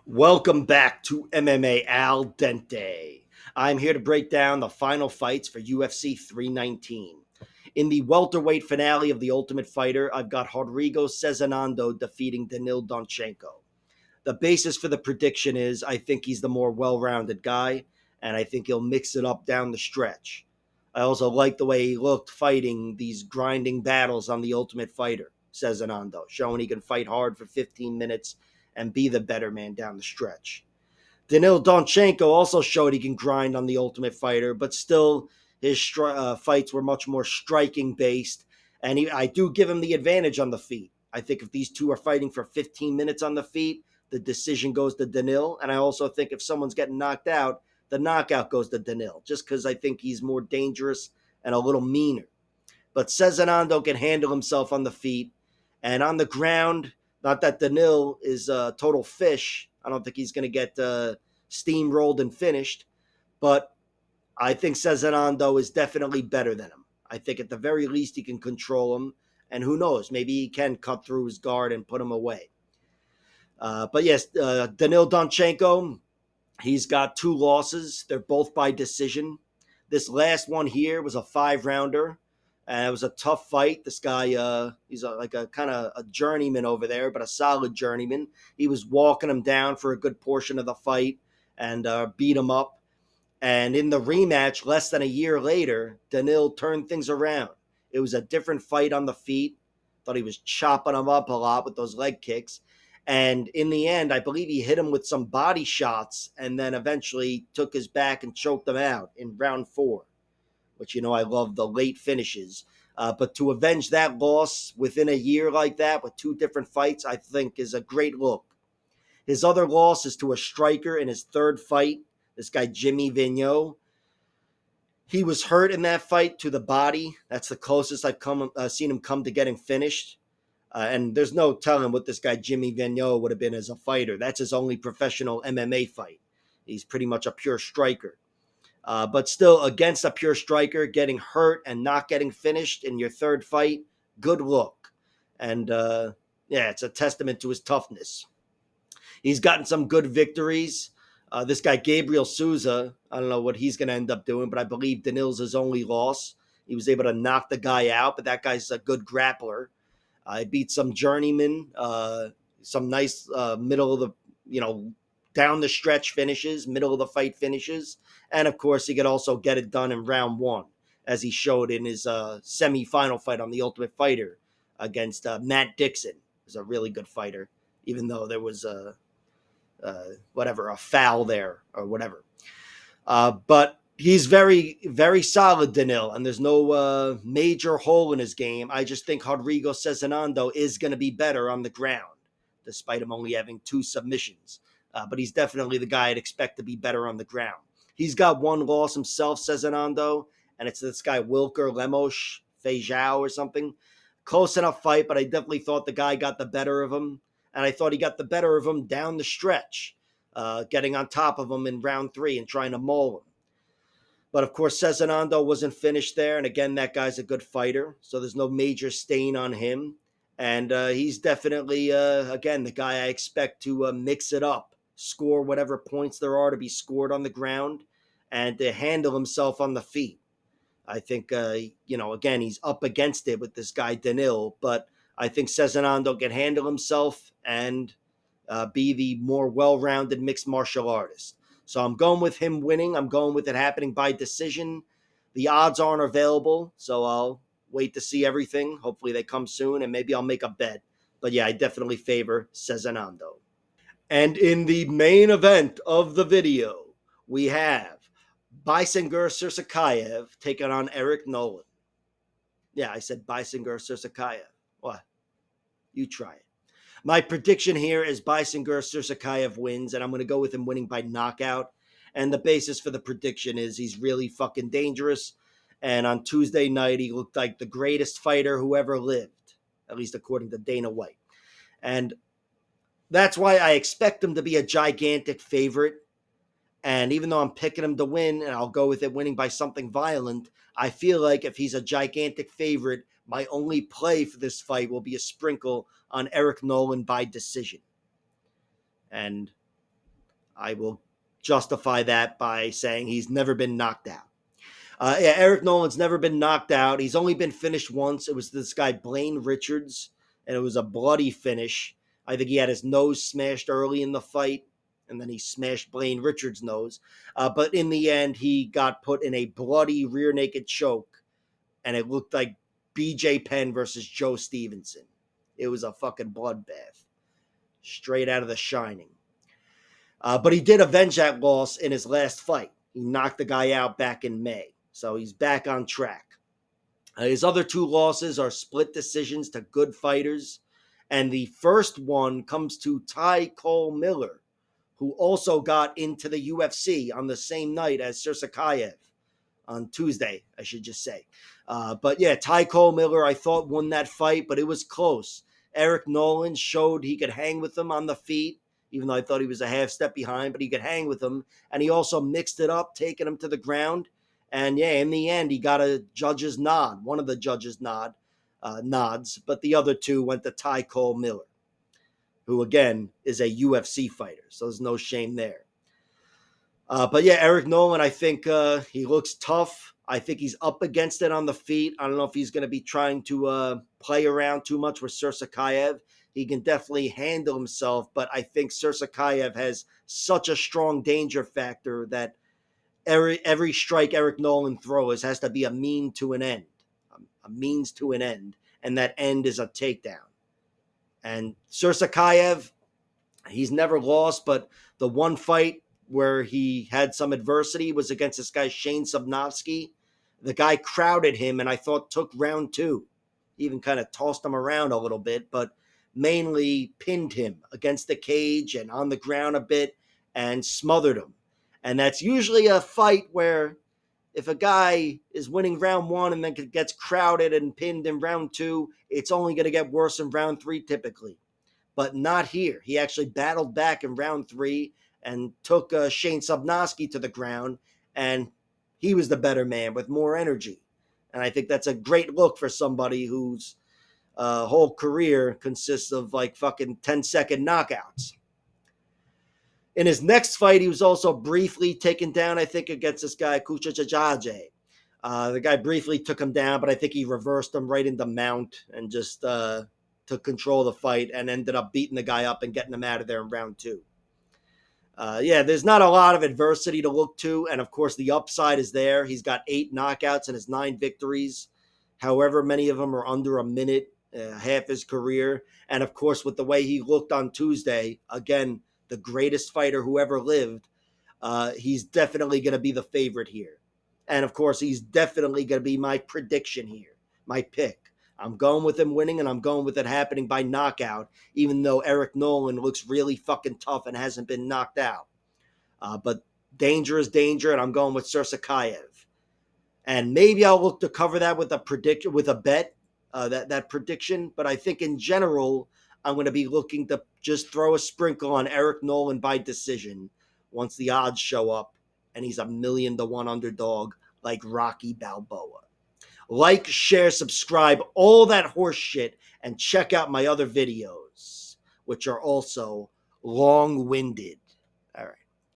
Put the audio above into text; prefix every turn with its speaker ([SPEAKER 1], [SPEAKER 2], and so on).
[SPEAKER 1] Welcome back to MMA Al Dente. I'm here to break down the final fights for UFC 319. In the welterweight finale of The Ultimate Fighter, I've got Rodrigo Sezinando defeating Danil Donchenko. The basis for the prediction is I think he's the more well rounded guy, and I think he'll mix it up down the stretch. I also like the way he looked fighting these grinding battles on The Ultimate Fighter, Sezinando, showing he can fight hard for 15 minutes and be the better man down the stretch. Danil Donchenko also showed he can grind on The Ultimate Fighter, but still his fights were much more striking based, and I do give him the advantage on the feet. I think if these two are fighting for 15 minutes on the feet, the decision goes to Danil, and I also think if someone's getting knocked out, the knockout goes to Danil, just because I think he's more dangerous and a little meaner. But Cezinando can handle himself on the feet, and on the ground, not that Danil is a total fish. I don't think he's going to get steamrolled and finished, but I think Cezinando is definitely better than him. I think at the very least he can control him, and who knows, maybe he can cut through his guard and put him away. But yes, Danil Donchenko, he's got two losses. They're both by decision. This last one here was a 5-rounder. And it was a tough fight. This guy, he's like a kind of a journeyman over there, but a solid journeyman. He was walking him down for a good portion of the fight and beat him up. And in the rematch, less than a year later, Danil turned things around. It was a different fight on the feet. Thought he was chopping him up a lot with those leg kicks. And in the end, I believe he hit him with some body shots and then eventually took his back and choked him out in round 4, which, I love the late finishes. But to avenge that loss within a year like that with two different fights, I think is a great look. His other loss is to a striker in his third fight, this guy Jimmy Vigneault. He was hurt in that fight to the body. That's the closest I've seen him come to getting finished. And there's no telling what this guy Jimmy Vigneault would have been as a fighter. That's his only professional MMA fight. He's pretty much a pure striker. But still, against a pure striker, getting hurt and not getting finished in your third fight, good look. And yeah, it's a testament to his toughness. He's gotten some good victories. This guy, Gabriel Souza, I don't know what he's going to end up doing, but I believe Danil's his only loss. He was able to knock the guy out, but that guy's a good grappler. I beat some journeymen, some nice middle of the, down the stretch finishes, middle of the fight finishes. And of course, he could also get it done in round 1, as he showed in his semi-final fight on The Ultimate Fighter against Matt Dixon. He's a really good fighter, even though there was a foul there or whatever. But he's very, very solid, Danil, and there's no major hole in his game. I just think Rodrigo Cezinando is going to be better on the ground, despite him only having 2 submissions. But he's definitely the guy I'd expect to be better on the ground. He's got one loss himself, Cezinando, and it's this guy Wilker Lemos Feijão or something. Close enough fight, but I definitely thought the guy got the better of him, and I thought he got the better of him down the stretch, getting on top of him in round 3 and trying to maul him. But of course, Cezinando wasn't finished there, and again, that guy's a good fighter, so there's no major stain on him. And he's definitely, again, the guy I expect to mix it up, score whatever points there are to be scored on the ground, and to handle himself on the feet. I think, again, he's up against it with this guy Danil, but I think Cezinando can handle himself and be the more well-rounded mixed martial artist. So I'm going with him winning. I'm going with it happening by decision. The odds aren't available, so I'll wait to see everything. Hopefully they come soon, and maybe I'll make a bet. But yeah, I definitely favor Cezinando. And in the main event of the video, we have Baysangur Susurkaev taking on Eric Nolan. Yeah, I said Baysangur Susurkaev. What? You try it. My prediction here is Baysangur Susurkaev wins, and I'm going to go with him winning by knockout. And the basis for the prediction is he's really fucking dangerous. And on Tuesday night, he looked like the greatest fighter who ever lived, at least according to Dana White. And that's why I expect him to be a gigantic favorite. And even though I'm picking him to win, and I'll go with it winning by something violent, I feel like if he's a gigantic favorite, my only play for this fight will be a sprinkle on Eric Nolan by decision. And I will justify that by saying he's never been knocked out. Yeah, Eric Nolan's never been knocked out. He's only been finished once. It was this guy, Blaine Richards, and it was a bloody finish. I think he had his nose smashed early in the fight, and then he smashed Blaine Richards' nose. But in the end, he got put in a bloody rear naked choke, and it looked like BJ Penn versus Joe Stevenson. It was a fucking bloodbath, straight out of The Shining. But he did avenge that loss in his last fight. He knocked the guy out back in May. So he's back on track. His other two losses are split decisions to good fighters. And the first one comes to Ty Cole Miller, who also got into the UFC on the same night as Susurkaev on Tuesday, I should just say. But yeah, Ty Cole Miller, I thought won that fight, but it was close. Eric Nolan showed he could hang with him on the feet, even though I thought he was a half step behind, but he could hang with him. And he also mixed it up, taking him to the ground. And yeah, in the end, he got a judge's nod, one of the judges' nods, but the other two went to Ty Cole Miller, who again is a UFC fighter. So there's no shame there. But yeah, Eric Nolan, I think he looks tough. I think he's up against it on the feet. I don't know if he's going to be trying to play around too much with Susurkaev. He can definitely handle himself, but I think Susurkaev has such a strong danger factor that every strike Eric Nolan throws has to be a means to an end, and that end is a takedown. And Susurkaev, he's never lost, but the one fight where he had some adversity was against this guy, Shane Subnovsky. The guy crowded him and I thought took round two. Even kind of tossed him around a little bit, but mainly pinned him against the cage and on the ground a bit and smothered him. And that's usually a fight where if a guy is winning round one and then gets crowded and pinned in round two, it's only going to get worse in round three typically. But not here. He actually battled back in round three and took Shane Subnovsky to the ground, and he was the better man with more energy. And I think that's a great look for somebody whose whole career consists of like fucking 10-second knockouts. In his next fight, he was also briefly taken down, I think, against this guy, Kuchachajaje. The guy briefly took him down, but I think he reversed him right into mount and just took control of the fight and ended up beating the guy up and getting him out of there in round two. Yeah, there's not a lot of adversity to look to, and of course the upside is there. He's got 8 knockouts in his 9 victories. However, many of them are under a minute, half his career. And of course, with the way he looked on Tuesday, again, the greatest fighter who ever lived, he's definitely going to be the favorite here. And of course, he's definitely going to be my prediction here, my pick. I'm going with him winning, and I'm going with it happening by knockout, even though Eric Nolan looks really fucking tough and hasn't been knocked out. But danger is danger, and I'm going with Susurkaev. And maybe I'll look to cover that with a bet, that prediction. But I think in general, I'm going to be looking to just throw a sprinkle on Eric Nolan by decision once the odds show up, and he's a 1,000,000-to-1 underdog like Rocky Balboa. Like, share, subscribe, all that horse shit, and check out my other videos, which are also long-winded. All right.